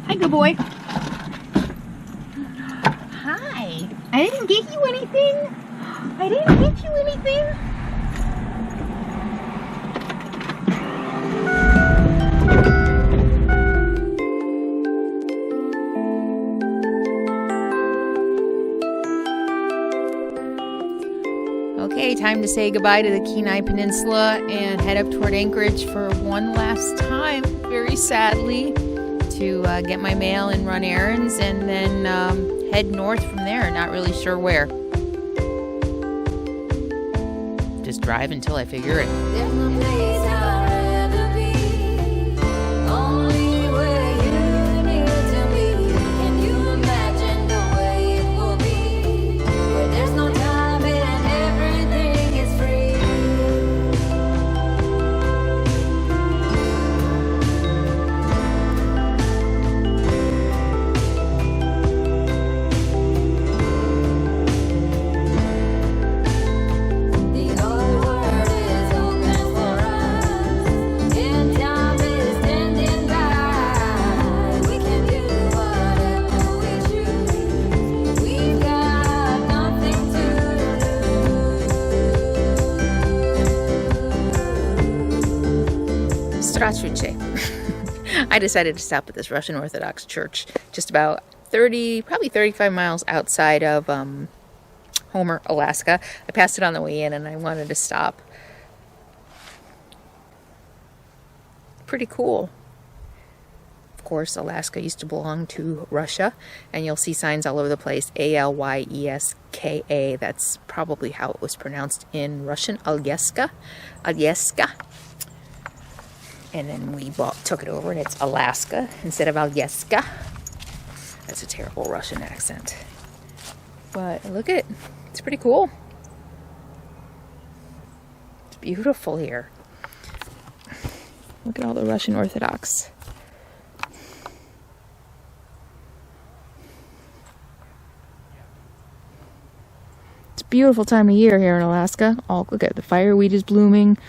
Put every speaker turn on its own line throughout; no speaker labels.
Hi, good boy. Hi. I didn't get you anything. I didn't get you anything. Okay, time to say goodbye to the Kenai Peninsula and head up toward Anchorage for one last time, very sadly, to get my mail and run errands, and then head north from there. Not really sure where. Just drive until I figure it.
There's no place I'd rather be. Only where you need to be. Can you imagine the way it will be? Where there's no time and everything is free. The whole world is open for us, and time is standing by. We can do whatever we choose. We've got nothing to lose.
Здравствуйте. I decided to stop at this Russian Orthodox Church just about 30, probably 35 miles outside of Homer, Alaska. I passed it on the way in and I wanted to stop. Pretty cool. Of course, Alaska used to belong to Russia, and you'll see signs all over the place, Alyeska. That's probably how it was pronounced in Russian, Alyeska. Alyeska. And then we took it over and it's Alaska instead of Alyeska. That's a terrible Russian accent. But look at it. It's pretty cool. It's beautiful here. Look at all the Russian Orthodox. It's a beautiful time of year here in Alaska. Oh, look at the fireweed is blooming.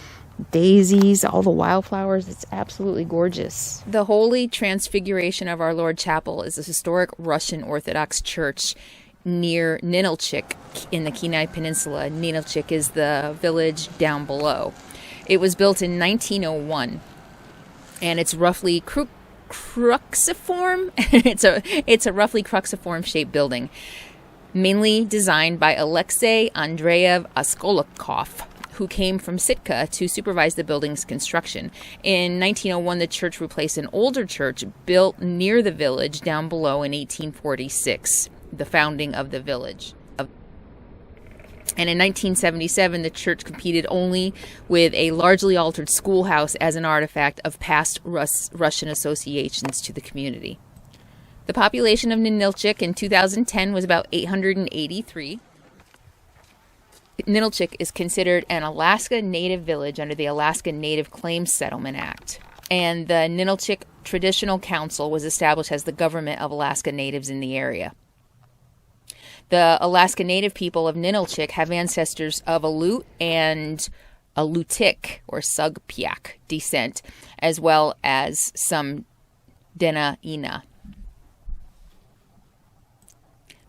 Daisies, all the wildflowers. It's absolutely gorgeous. The Holy Transfiguration of Our Lord Chapel is a historic Russian Orthodox church near Ninilchik in the Kenai Peninsula. Ninilchik is the village down below. It was built in 1901, and it's roughly cruciform. It's a roughly cruciform shaped building, mainly designed by Alexei Andreev Askolikov, who came from Sitka to supervise the building's construction. In 1901, the church replaced an older church built near the village down below in 1846, the founding of the village. And in 1977, the church competed only with a largely altered schoolhouse as an artifact of past Russian associations to the community. The population of Ninilchik in 2010 was about 883. Ninilchik is considered an Alaska Native village under the Alaska Native Claims Settlement Act. And the Ninilchik Traditional Council was established as the government of Alaska Natives in the area. The Alaska Native people of Ninilchik have ancestors of Aleut and Aleutic or Sugpiaq descent, as well as some Denaina.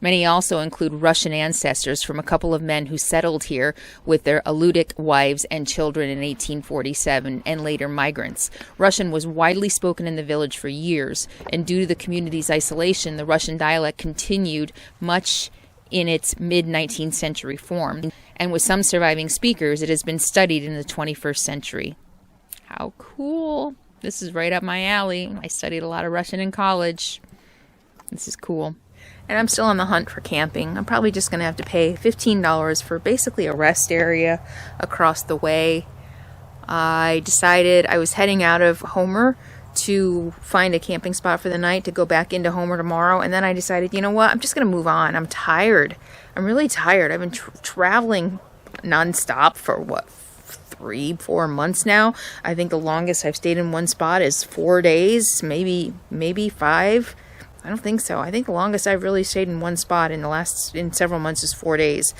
Many also include Russian ancestors from a couple of men who settled here with their Aleutic wives and children in 1847 and later migrants. Russian was widely spoken in the village for years, and due to the community's isolation, the Russian dialect continued much in its mid-19th century form. And with some surviving speakers, it has been studied in the 21st century. How cool. This is right up my alley. I studied a lot of Russian in college. This is cool. And I'm still on the hunt for camping. I'm probably just going to have to pay $15 for basically a rest area across the way. I decided I was heading out of Homer to find a camping spot for the night to go back into Homer tomorrow. And then I decided, you know what? I'm just going to move on. I'm tired. I'm really tired. I've been traveling nonstop for 3-4 months now. I think the longest I've stayed in one spot is 4 days, maybe 5. I don't think so. I think the longest I've really stayed in one spot in several months is 4 days.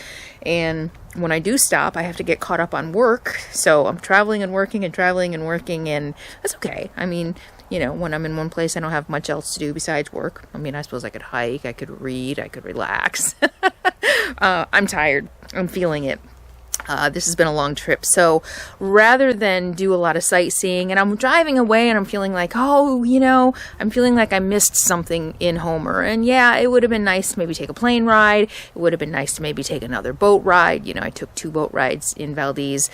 And when I do stop, I have to get caught up on work. So I'm traveling and working and traveling and working, and that's okay. I mean, you know, when I'm in one place, I don't have much else to do besides work. I mean, I suppose I could hike, I could read, I could relax. I'm tired. I'm feeling it. This has been a long trip. So rather than do a lot of sightseeing, and I'm driving away and I'm feeling like, oh, you know, I'm feeling like I missed something in Homer. And yeah, it would have been nice to maybe take a plane ride. It would have been nice to maybe take another boat ride. You know, I took 2 boat rides in Valdez.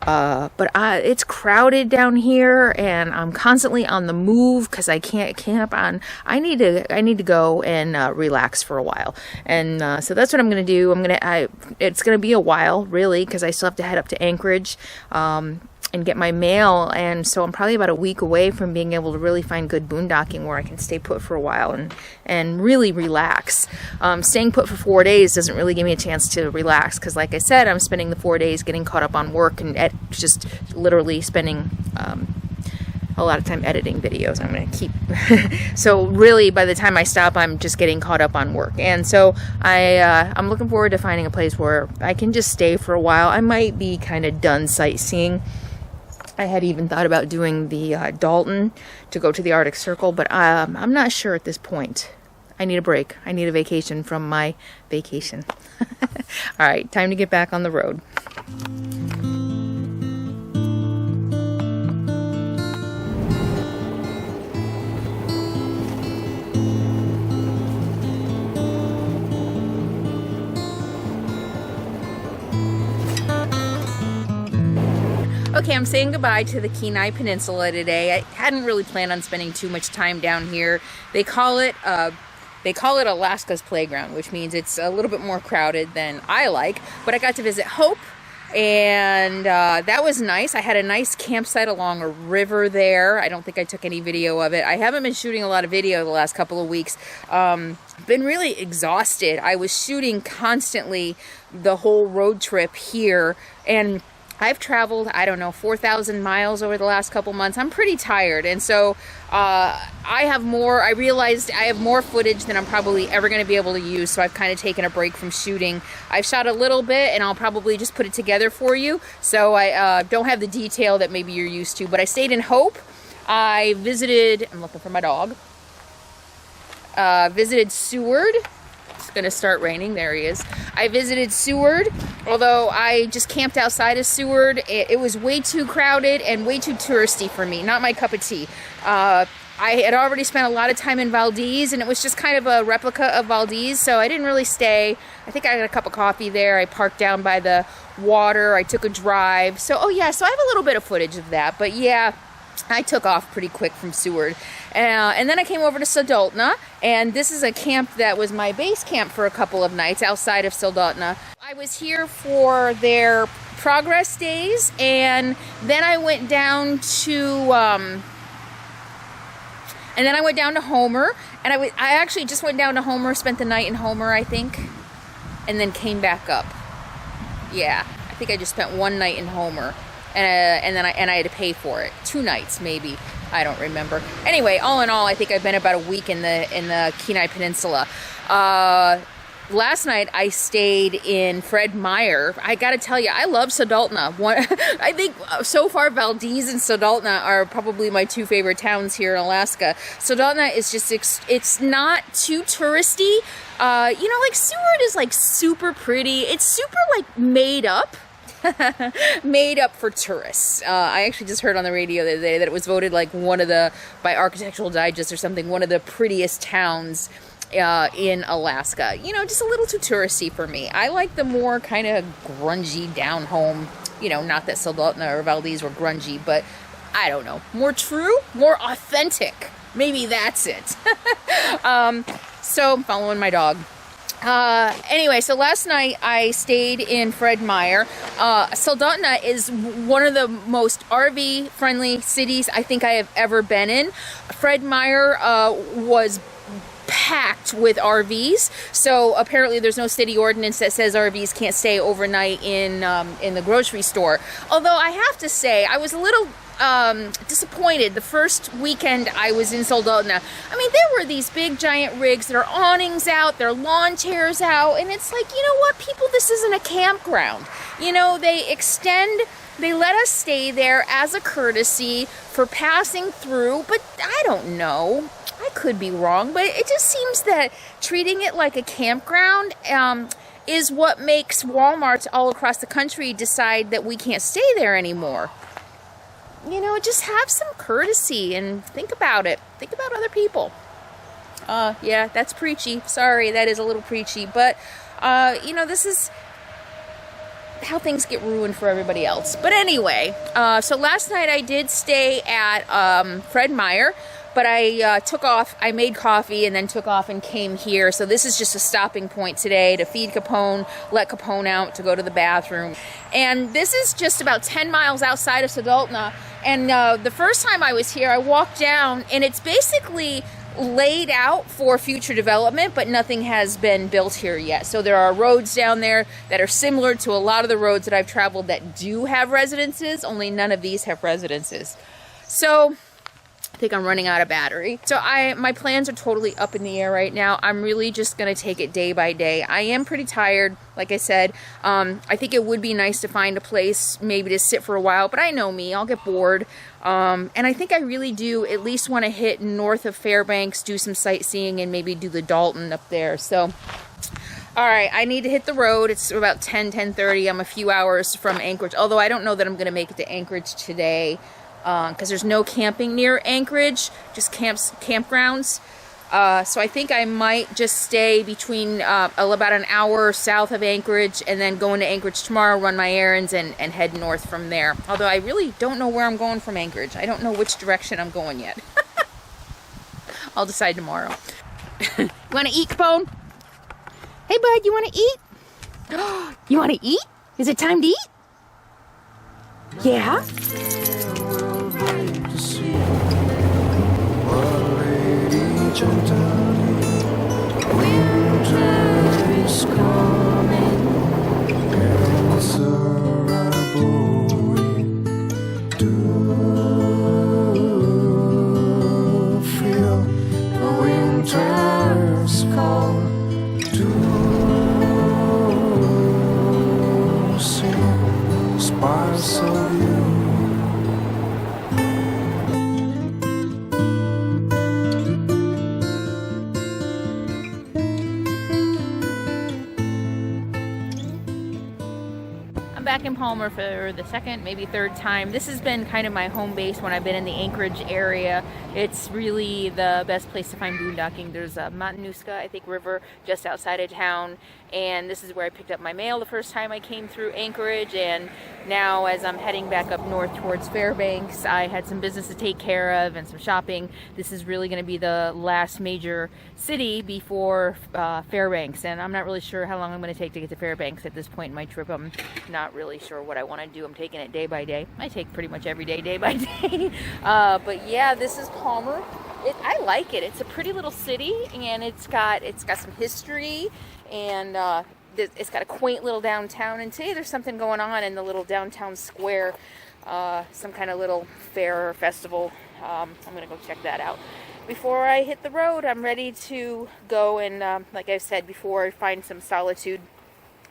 But it's crowded down here, and I'm constantly on the move because I can't camp on. I need to go and relax for a while, and so that's what I'm gonna do. It's gonna be a while, really, because I still have to head up to Anchorage and get my mail, and so I'm probably about a week away from being able to really find good boondocking where I can stay put for a while and really relax. Staying put for 4 days doesn't really give me a chance to relax because, like I said, I'm spending the 4 days getting caught up on work and just literally spending a lot of time editing videos. I'm going to keep so really by the time I stop, I'm just getting caught up on work, and so I'm looking forward to finding a place where I can just stay for a while. I might be kind of done sightseeing. I had even thought about doing the Dalton to go to the Arctic Circle, but I'm not sure at this point. I need a break. I need a vacation from my vacation. All right, time to get back on the road. Okay, I'm saying goodbye to the Kenai Peninsula today. I hadn't really planned on spending too much time down here. They call it Alaska's playground, which means it's a little bit more crowded than I like. But I got to visit Hope, and that was nice. I had a nice campsite along a river there. I don't think I took any video of it. I haven't been shooting a lot of video the last couple of weeks. Been really exhausted. I was shooting constantly the whole road trip here, and I've traveled, I don't know, 4,000 miles over the last couple months. I'm pretty tired, and so I realized I have more footage than I'm probably ever going to be able to use, so I've kind of taken a break from shooting. I've shot a little bit, and I'll probably just put it together for you, so I don't have the detail that maybe you're used to, but I stayed in Hope. I visited, I'm looking for my dog, visited Seward. It's going to start raining. There he is. I visited Seward, although I just camped outside of Seward. It was way too crowded and way too touristy for me. Not my cup of tea. I had already spent a lot of time in Valdez, and it was just kind of a replica of Valdez, so I didn't really stay. I think I got a cup of coffee there. I parked down by the water. I took a drive. So I have a little bit of footage of that, but yeah, I took off pretty quick from Seward. And then I came over to Soldotna, and this is a camp that was my base camp for a couple of nights outside of Soldotna. I was here for their progress days, and then I went down to Homer, and I actually just went down to Homer, spent the night in Homer, I think, and then came back up. Yeah, I think I just spent one night in Homer. And then I had to pay for it. 2 nights, maybe. I don't remember. Anyway, all in all, I think I've been about a week in the Kenai Peninsula. Last night I stayed in Fred Meyer. I gotta tell you, I love Soldotna. I think so far Valdez and Soldotna are probably my 2 favorite towns here in Alaska. Soldotna is just, it's not too touristy. Like Seward is like super pretty. It's super like made up. Made up for tourists. I actually just heard on the radio the other day that it was voted like by Architectural Digest or something, one of the prettiest towns in Alaska. Just a little too touristy for me. I like the more kind of grungy down home, not that Soldotna or Valdez were grungy, but I don't know, more true, more authentic. Maybe that's it. So I'm following my dog. Anyway, so last night I stayed in Fred Meyer. Soldotna is one of the most RV-friendly cities I think I have ever been in. Fred Meyer was packed with RVs, so apparently there's no city ordinance that says RVs can't stay overnight in the grocery store. Although I have to say, I was a little disappointed the first weekend I was in Soldotna. I mean, there were these big giant rigs, there are awnings out, there are lawn chairs out, and it's like, you know what, people, this isn't a campground. You know, they let us stay there as a courtesy for passing through, but I don't know. I could be wrong, but it just seems that treating it like a campground is what makes Walmarts all across the country decide that we can't stay there anymore. You know, just have some courtesy and think about it. Think about other people. Yeah, that's preachy. Sorry, that is a little preachy. But, you know, this is how things get ruined for everybody else. But anyway, so last night I did stay at Fred Meyer. But I took off, I made coffee and then took off and came here. So this is just a stopping point today to feed Capone, let Capone out to go to the bathroom. And this is just about 10 miles outside of Soldotna. And the first time I was here, I walked down and it's basically laid out for future development, but nothing has been built here yet. So there are roads down there that are similar to a lot of the roads that I've traveled that do have residences, only none of these have residences. So I think I'm running out of battery. So my plans are totally up in the air right now. I'm really just gonna take it day by day. I am pretty tired, like I said. I think it would be nice to find a place maybe to sit for a while, but I know me, I'll get bored. And I think I really do at least want to hit north of Fairbanks, do some sightseeing, and maybe do the Dalton up there. So, all right, I need to hit the road. It's about 10:30. I'm a few hours from Anchorage, although I don't know that I'm gonna make it to Anchorage today. Because there's no camping near Anchorage, just campgrounds. So I think I might just stay between about an hour south of Anchorage and then go into Anchorage tomorrow, run my errands, and head north from there. Although I really don't know where I'm going from Anchorage. I don't know which direction I'm going yet. I'll decide tomorrow. You want to eat, Capone? Hey, bud, you want to eat? You want to eat? Is it time to eat? Yeah? Back in Palmer for the second, maybe third time. This has been kind of my home base when I've been in the Anchorage area. It's really the best place to find boondocking. There's a Matanuska, I think, river just outside of town, and this is where I picked up my mail the first time I came through Anchorage. And now as I'm heading back up north towards Fairbanks, I had some business to take care of and some shopping. This is really going to be the last major city before Fairbanks, and I'm not really sure how long I'm going to take to get to Fairbanks at this point in my trip. I'm not really sure what I want to do. I'm taking it day by day. I take pretty much every day, day by day. But yeah, this is Palmer. I like it. It's a pretty little city, and it's got some history, and it's got a quaint little downtown. And today there's something going on in the little downtown square, some kind of little fair or festival. I'm gonna go check that out. Before I hit the road, I'm ready to go and, like I said before, find some solitude.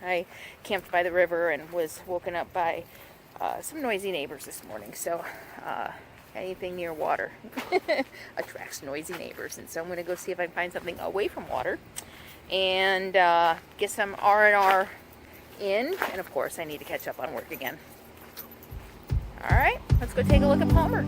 I camped by the river and was woken up by some noisy neighbors this morning. So anything near water attracts noisy neighbors. And so I'm going to go see if I can find something away from water and get some R&R in. And of course, I need to catch up on work again. All right, let's go take a look at Palmer.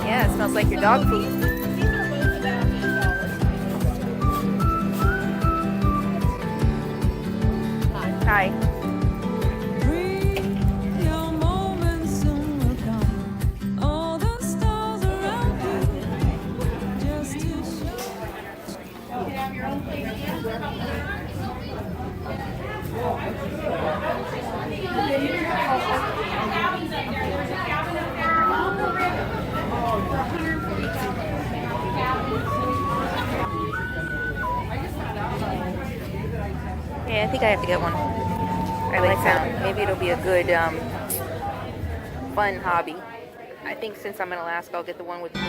Yeah, it smells like your dog food. Hi. Yeah, I think I have to get one. I like that. Maybe it'll be a good, fun hobby. I think since I'm in Alaska, I'll get the one with moose.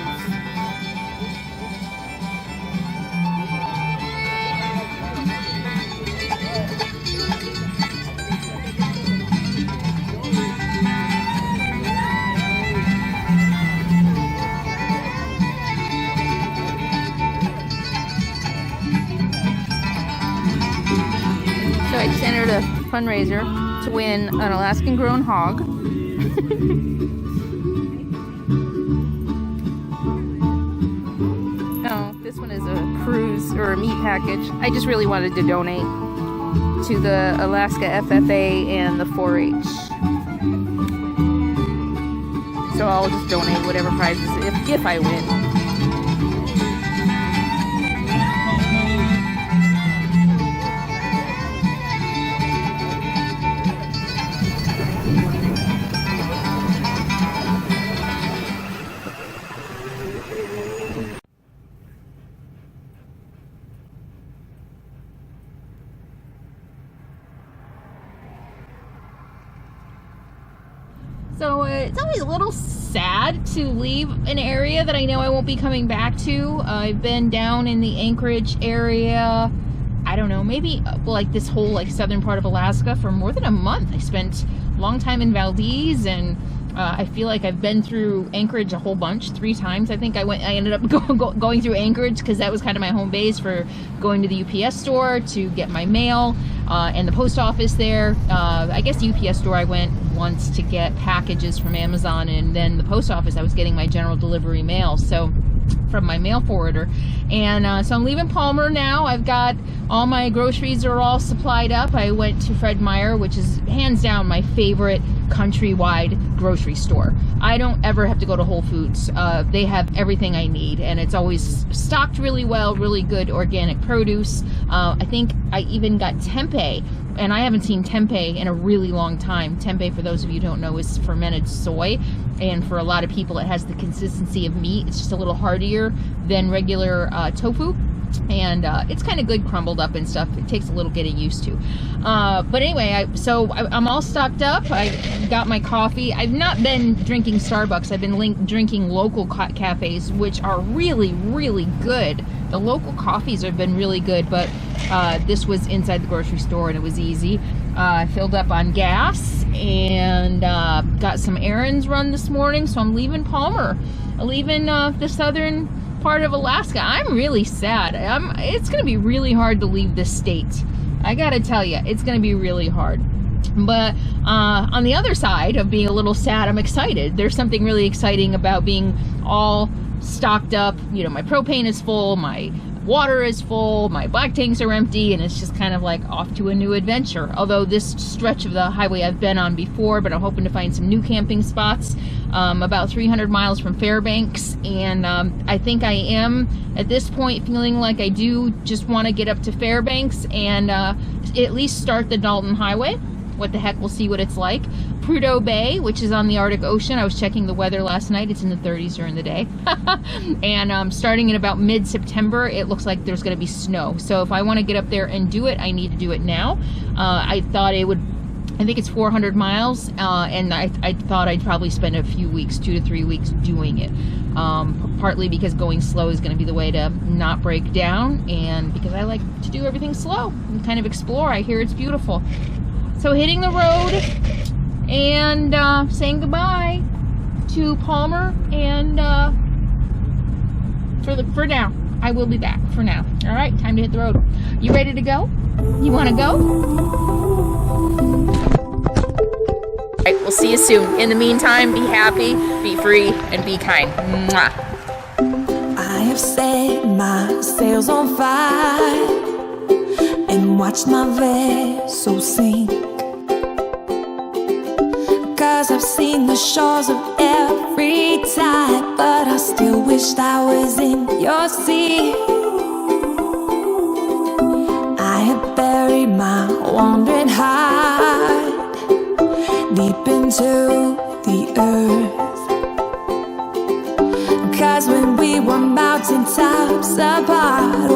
So I just entered a fundraiser to win an Alaskan grown hog. Oh, this one is a cruise or a meat package. I just really wanted to donate to the Alaska FFA and the 4-H. So I'll just donate whatever prizes if I win. So it's always a little sad to leave an area that I know I won't be coming back to. I've been down in the Anchorage area, I don't know, maybe like this whole like southern part of Alaska for more than a month. I spent a long time in Valdez, and I feel like I've been through Anchorage a whole bunch, 3 times. I think I ended up going through Anchorage because that was kind of my home base for going to the UPS store to get my mail, and the post office there. I guess the UPS store I went once to get packages from Amazon, and then the post office I was getting my general delivery mail. So from my mail forwarder. And so I'm leaving Palmer now. I've got all my groceries are all supplied up. I went to Fred Meyer, which is hands down my favorite countrywide grocery store. I don't ever have to go to Whole Foods. They have everything I need, and it's always stocked really well, really good organic produce. I think I even got tempeh, and I haven't seen tempeh in a really long time. Tempeh, for those of you who don't know, is fermented soy, and for a lot of people it has the consistency of meat. It's just a little heartier than regular tofu, and it's kind of good crumbled up and stuff. It takes a little getting used to, but anyway, I'm all stocked up. I got my coffee. I've not been drinking Starbucks. I've been drinking local cafes, which are really, really good. The local coffees have been really good, but this was inside the grocery store and it was easy. I filled up on gas and got some errands run this morning, so I'm leaving Palmer. I'm leaving the southern part of Alaska. I'm really sad. It's going to be really hard to leave this state. I got to tell you, it's going to be really hard. But on the other side of being a little sad, I'm excited. There's something really exciting about being all stocked up. You know, my propane is full, my water is full, my black tanks are empty, and it's just kind of like off to a new adventure. Although this stretch of the highway I've been on before, but I'm hoping to find some new camping spots about 300 miles from Fairbanks. And I think I am at this point feeling like I do just want to get up to Fairbanks and at least start the Dalton Highway. What the heck, we'll see what it's like. Prudhoe Bay, which is on the Arctic Ocean. I was checking the weather last night. It's in the 30s during the day. And starting in about mid-September, it looks like there's going to be snow. So if I want to get up there and do it, I need to do it now. I thought it would, I think it's 400 miles, and I thought I'd probably spend a few weeks, 2 to 3 weeks doing it. Partly because going slow is going to be the way to not break down, and because I like to do everything slow and kind of explore. I hear it's beautiful. So hitting the road and saying goodbye to Palmer, and for now, I will be back for now. All right, time to hit the road. You ready to go? You want to go? All right, we'll see you soon. In the meantime, be happy, be free, and be kind. Mwah.
I have set my sails on fire and watched my vessel sink, 'cause I've seen the shores of every tide, but I still wished I was in your sea. my wandering heart deep into the earth. 'Cause when we were mountain tops apart,